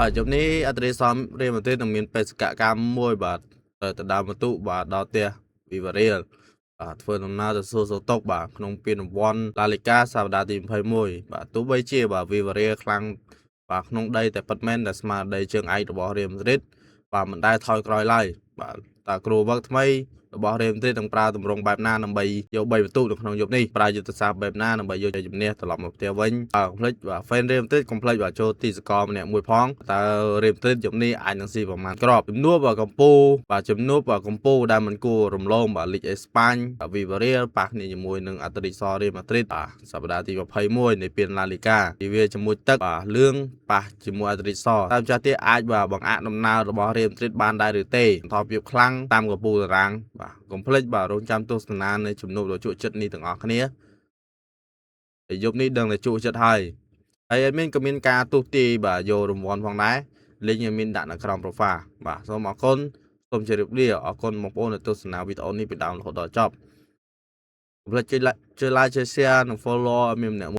បាទជុំនេះអត្រីសមរៀបមកទេនឹងមានបេសកកម្មមួយបាទទៅដើមបន្ទុបាទដល់ផ្ទះវីវ៉ារៀលបាទធ្វើដំណើរទៅសួរសុខទុក្ខបាទក្នុងពានរង្វាន់ឡាលីកាសប្តាហ៍ទី21បាទទោះបីជាបាទវីវ៉ារៀលខ្លាំងបាទក្នុងដីតែពិតមែនតែស្មារតីជើងឯករបស់រៀលម៉ាឌ្រីតបាទមិនដែលថយក្រោយឡើយបាទតើគ្រូវឹកថ្មីរបស់រៀលម៉ាឌ្រីតនឹងប្រើទម្រង់បែបណាដើម្បីយក3បន្ទុកនៅក្នុងយប់នេះប្រើយុទ្ធសាស្ត្របែបណាដើម្បីយកជំនះត្រឡប់មកផ្ទះវិញកុំភ្លេចបាទ fan រៀលម៉ាឌ្រីតកុំភ្លេចបាទចូលទីសកលម្នាក់មួយផងតើរៀលម៉ាឌ្រីតយប់នេះអាចនឹងស៊ីប្រមាណគ្រាប់ជំនួបបាទកម្ពុជាដែលមិនគួររំលងបាទលីកអេស្ប៉ាញវីវ៉ារៀលប៉ះគ្នាជាមួយនឹងអាត្លេតិករៀលម៉ាឌ្រីតបាទសប្តាហ៍ទី21នៃពានឡាលីកាពីវាជាមួយទឹកបាទលឿងប៉ះជាមួយអាត្លេតិកតាមចាស់ទៀតអាចបាទបង្អាក់ដំណើររបស់រៀលម៉ាឌ្រីតបានដែរឬទេថតភាពខ្លាំងតាមកំពូលតារាងបាទកុំភ្លេចបាទរងចាំទស្សនានៅជំនួបដ៏ជក់ចិត្តនេះទាំងអស់គ្នាយប់នេះដឹងតែជក់ចិត្តហើយអេដមីនក៏មានការទូទាយបាទយករង្វាន់ផងដែរលេងមានដាក់នៅក្រោម profile បាទសូមអរគុណសូមជម្រាបលាអរគុណបងប្អូនដែលទស្សនាវីដេអូនេះពីដើមរហូតដល់ចប់កុំភ្លេចចុច like ចុច share និង follow ឲ្យមានម្នាក់